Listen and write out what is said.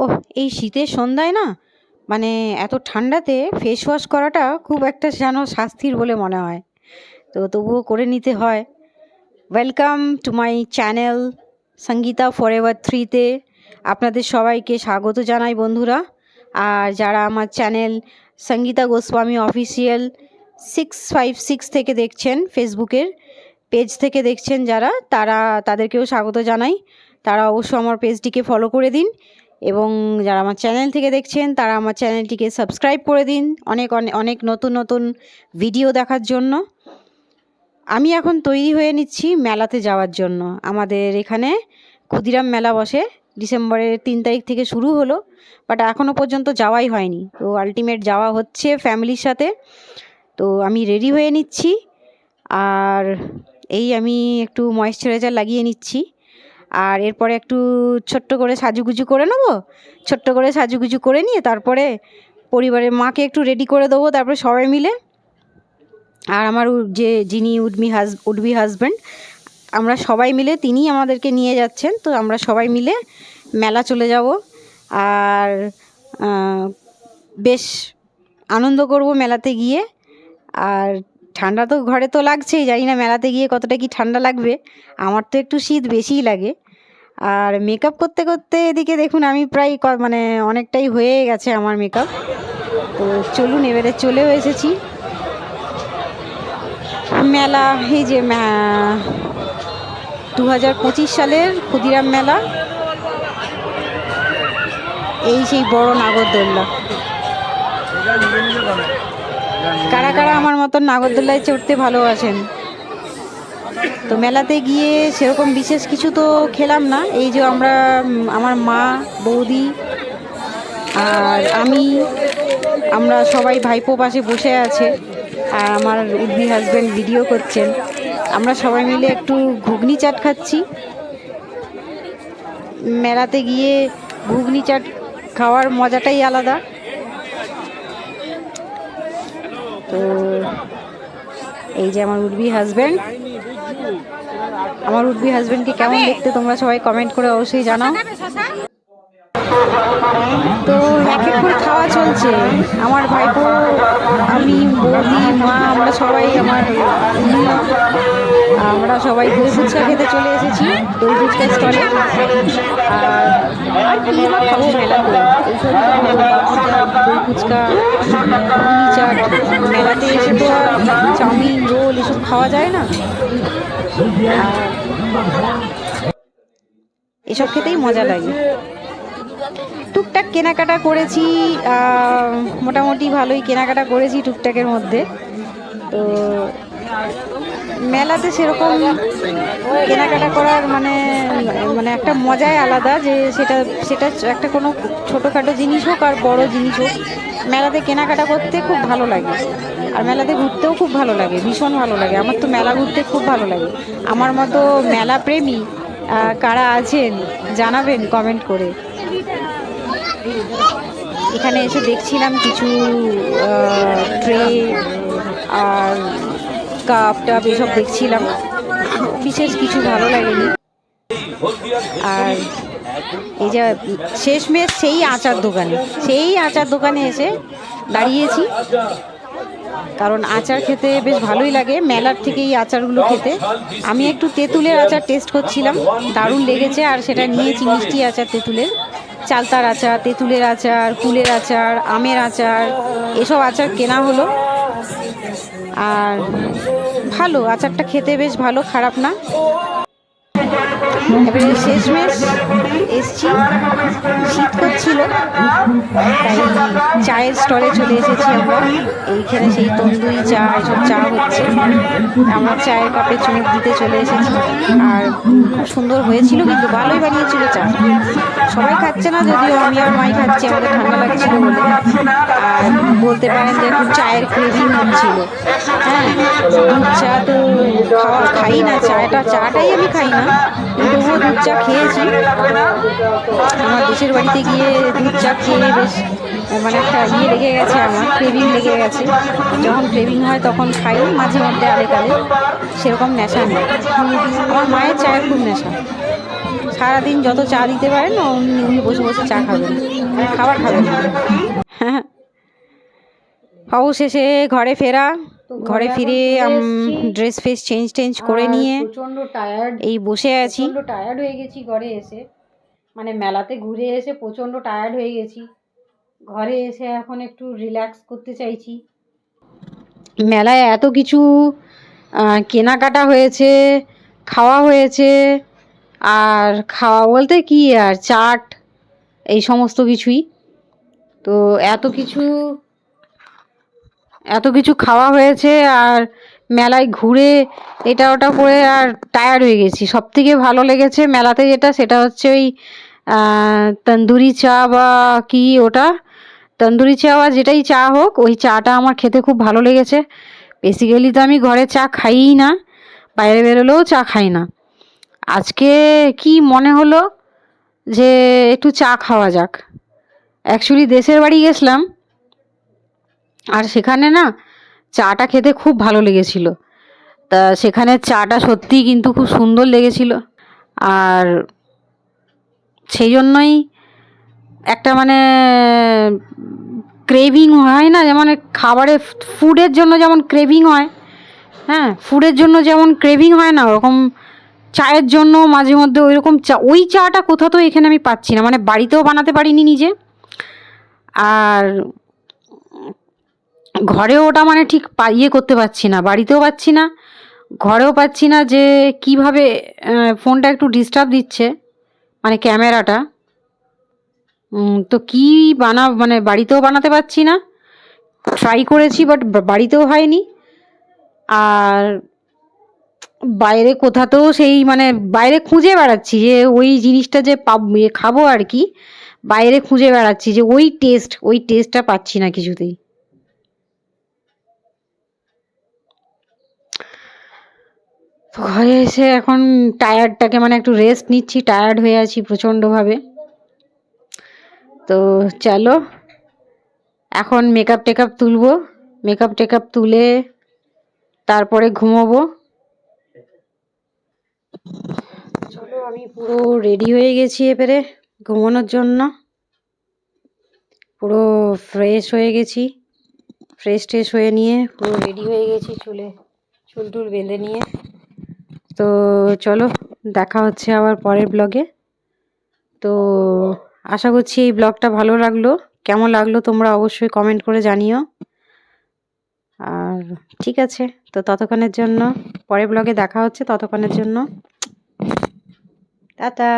ওহ, এই শীতের সন্ধ্যায় না মানে এত ঠান্ডাতে ফেস ওয়াশ করাটা খুব একটা যেন শাস্তির বলে মনে হয়। তো তবুও করে নিতে হয়। Welcome to my channel Sangeeta forever 3-তে আপনাদের সবাইকে স্বাগত জানাই বন্ধুরা। আর যারা আমার চ্যানেল সঙ্গীতা গোস্বামী অফিসিয়াল 656 থেকে দেখছেন, ফেসবুকের পেজ থেকে দেখছেন যারা, তাদেরকেও স্বাগত জানাই। তারা অবশ্য আমার পেজটিকে ফলো করে দিন, এবং যারা আমার চ্যানেল থেকে দেখছেন তারা আমার চ্যানেলটিকে সাবস্ক্রাইব করে দিন অনেক অনেক অনেক নতুন নতুন ভিডিও দেখার জন্য। আমি এখন তৈরি হয়ে নিচ্ছি মেলাতে যাওয়ার জন্য। আমাদের এখানে ক্ষুদিরাম মেলা বসে, ডিসেম্বরের 3 তারিখ থেকে শুরু হলো, বাট এখনও পর্যন্ত যাওয়াই হয়নি। তো আলটিমেট যাওয়া হচ্ছে ফ্যামিলির সাথে। তো আমি রেডি হয়ে নিচ্ছি, আর এই আমি একটু ময়েশ্চারাইজার লাগিয়ে নিচ্ছি, আর এরপরে একটু ছোট্ট করে সাজুগুজু করে নেবো। ছোট্ট করে সাজুগুজু করে নিয়ে তারপরে পরিবারের মাকে একটু রেডি করে দেবো, তারপরে সবাই মিলে। আর আমার যিনি উডবি হাজব্যান্ড, আমরা সবাই মিলে, তিনিই আমাদেরকে নিয়ে যাচ্ছেন। তো আমরা সবাই মিলে মেলা চলে যাব, আর বেশ আনন্দ করব মেলাতে গিয়ে। আর ঠান্ডা তো ঘরে তো লাগছেই, জানি না মেলাতে গিয়ে কতটা কি ঠান্ডা লাগবে। আমার তো একটু শীত বেশিই লাগে। আর মেকআপ করতে করতে এদিকে দেখুন আমি প্রায় মানে অনেকটাই হয়ে গেছে আমার মেকআপ। তো চলুন, এবারে চলেও এসেছি মেলা। এই যে 2025 সালের ক্ষুদিরাম মেলা, এই সেই বড় নাগরদোল্লা। কারা কারা আমার মতন নাগরদোল্লায় চড়তে ভালোবাসেন? তো মেলাতে গিয়ে সেরকম বিশেষ কিছু তো খেলাম না। এই যে আমার মা, বৌদি আর আমরা সবাই, ভাইপো পাশে বসে আছে, আর আমার উডবি হাজব্যান্ড ভিডিও করছেন। আমরা সবাই মিলে একটু ঘুগনি চাট খাচ্ছি। মেলাতে গিয়ে ঘুগনি চাট খাওয়ার মজাটাই আলাদা। তো এই যে আমার উডবি হাজব্যান্ডকে কেমন দেখতে তোমরা সবাই কমেন্ট করে অবশ্যই জানাও। তো এক এক করে খাওয়া চলছে। আমার ভাইপো, আমি, বৌদি, মা, আমরা সবাই, আমরা সবাই দই ফুচকা খেতে চলে এসেছি, দই ফুচকা স্টলে। আর কি বা খাবো মেলাতে, এইসব দই ফুচকা, ঘুগনি চাট। মেলাতে এসে তো আর চাউমিন, রোল এসব খাওয়া যায় না, এসব খেতেই মজা লাগে। টুকটাক কেনাকাটা করেছি, মোটামুটি ভালোই কেনাকাটা করেছি টুকটাকের মধ্যে। তো মেলাতে সেরকম কেনাকাটা করার মানে একটা মজাই আলাদা, যে সেটা একটা কোনো ছোটোখাটো জিনিস হোক আর বড় জিনিস হোক, মেলাতে কেনাকাটা করতে খুব ভালো লাগে। আর মেলাতে ঘুরতেও খুব ভালো লাগে, ভীষণ ভালো লাগে। আমার তো মেলা ঘুরতে খুব ভালো লাগে। আমার মতো মেলা প্রেমী কারা আছেন জানাবেন কমেন্ট করে। এখানে এসে দেখছিলাম কিছু ট্রে আর কাপ টাপ এসব দেখছিলাম, বিশেষ কিছু ভালো লাগেনি। আর এই যে শেষমেশ সেই আচার দোকানে এসে দাঁড়িয়েছি, কারণ আচার খেতে বেশ ভালোই লাগে মেলার থেকে এই আচারগুলো খেতে। আমি একটু তেঁতুলের আচার টেস্ট করছিলাম, দারুণ লেগেছে। আর সেটা নিয়েছি মিষ্টি আচার, তেঁতুলের, চালতার আচার, তেঁতুলের আচার, কুলের আচার, আমের আচার, এসব আচার কেনা হলো। আর ভালো, আচারটা খেতে বেশ ভালো, খারাপ না। এবারে শেষমেশ এসছি, শীত করছিল তাই চায়ের স্টলে চলে এসেছি আমরা। এইখানে সেই তন্দুরি চা, এসব চা হচ্ছে, আমরা চায়ের কাপে চুমুক দিতে চলে এসেছি। আর খুব সুন্দর হয়েছিল, কিন্তু ভালোই বানিয়েছিল চা। সবাই খাচ্ছে না, যদিও আমি আর মাই খাচ্ছি, আমাদের ঠান্ডা লাগছিল বলে। আর বলতে পারেন যে একটু চায়ের ক্রেভিং হচ্ছিল। হ্যাঁ, দুধ চা তো খাই না, চাটাই আমি খাই না, তবুও দুধ চা খেয়েছি। আমার দেশের বাড়িতে গিয়ে দুধ চা খেয়ে বেশ একটা লেগে গেছে, আমার ক্রেভিং লেগে গেছে। যখন ক্রেভিং হয় তখন খাই, মাঝে মধ্যে আলেকালে, সেরকম নেশা নেই। আমার মায়ের চায়ের খুব নেশা, সারাদিন যত চা দিতে পারেন উনি উনি বসে বসে চা খাবেন, খাবার খাবেন। হ্যাঁ, অবশেষে ঘরে ফেরা। ঘরে ফিরে ড্রেস ফ্রেস চেঞ্জ করে নিয়ে প্রচণ্ড টায়ার্ড, এই বসে আছি। প্রচণ্ড টায়ার্ড হয়ে গেছি ঘরে এসে, মানে মেলাতে ঘুরে এসে প্রচণ্ড টায়ার্ড হয়ে গেছি। ঘরে এসে এখন একটু রিল্যাক্স করতে চাইছি। মেলায় এত কিছু কেনাকাটা হয়েছে, খাওয়া হয়েছে, আর খাওয়া বলতে কি আর চাট এই সমস্ত কিছুই। তো এত কিছু খাওয়া হয়েছে আর মেলায় ঘুরে এটা ওটা করে আর টায়ার্ড হয়ে গেছি। সবথেকে ভালো লেগেছে মেলাতে যেটা, সেটা হচ্ছে ওই তন্দুরি চা বা কি ওটা, তন্দুরি চা বা যেটাই চা হোক, ওই চাটা আমার খেতে খুব ভালো লেগেছে। বেসিক্যালি তো আমি ঘরে চা খাইই না, বাইরে বেরোলেও চা খাই না। আজকে কি মনে হলো যে একটু চা খাওয়া যাক। অ্যাকচুয়ালি দেশের বাড়ি গেছিলাম, আর সেখানে না চাটা খেতে খুব ভালো লেগেছিল। তা সেখানে চাটা সত্যিই কিন্তু খুব সুন্দর লেগেছিল, আর সেই জন্যই একটা মানে ক্রেভিং হয় না, যেমন খাবারে ফুডের জন্য যেমন ক্রেভিং হয়, হ্যাঁ ফুডের জন্য যেমন ক্রেভিং হয় না, ওরকম চায়ের জন্য মাঝে মধ্যে ওই রকম চা, ওই চাটা কোথাও তো এখানে আমি পাচ্ছি না। মানে বাড়িতেও বানাতে পারিনি নিজে, আর ঘরেও ওটা মানে ঠিক ইয়ে করতে পারছি না, বাড়িতেও পাচ্ছি না, ঘরেও পাচ্ছি না। যে কিভাবে ফোনটা একটু ডিস্টার্ব দিচ্ছে, মানে ক্যামেরাটা। তো কি মানে বাড়িতেও বানাতে পারছি না, ট্রাই করেছি বাট বাড়িতেও হয়নি। আর বাইরে কোথাতেও সেই মানে বাইরে খুঁজে বেড়াচ্ছি যে ওই জিনিসটা যে খাবো আর কি, বাইরে খুঁজে বেড়াচ্ছি যে ওই টেস্টটা পাচ্ছি না কিছুতেই। তো ঘরে এসে এখন টায়ার্ডটাকে মানে একটু রেস্ট নিচ্ছি, টায়ার্ড হয়ে আছি প্রচণ্ডভাবে। তো চলো এখন মেকআপ টেকআপ তুলবো, মেকআপ টেকআপ তুলে তারপরে ঘুমোবো। চলো আমি পুরো রেডি হয়ে গেছি এবারে ঘুমানোর জন্য, পুরো ফ্রেশ হয়ে গেছি, ফ্রেশ ট্রেশ হয়ে নিয়ে পুরো রেডি হয়ে গেছি, চুল টুল বেঁধে নিয়ে। তো চলো দেখা হচ্ছে আবার পরের ব্লগে। তো আশা করছি এই ব্লগটা ভালো লাগলো, কেমন লাগলো তোমরা অবশ্যই কমেন্ট করে জানিও। আর ঠিক আছে, তো ততক্ষণের জন্য পরের ব্লগে দেখা হচ্ছে, ততক্ষণের জন্য টাটা।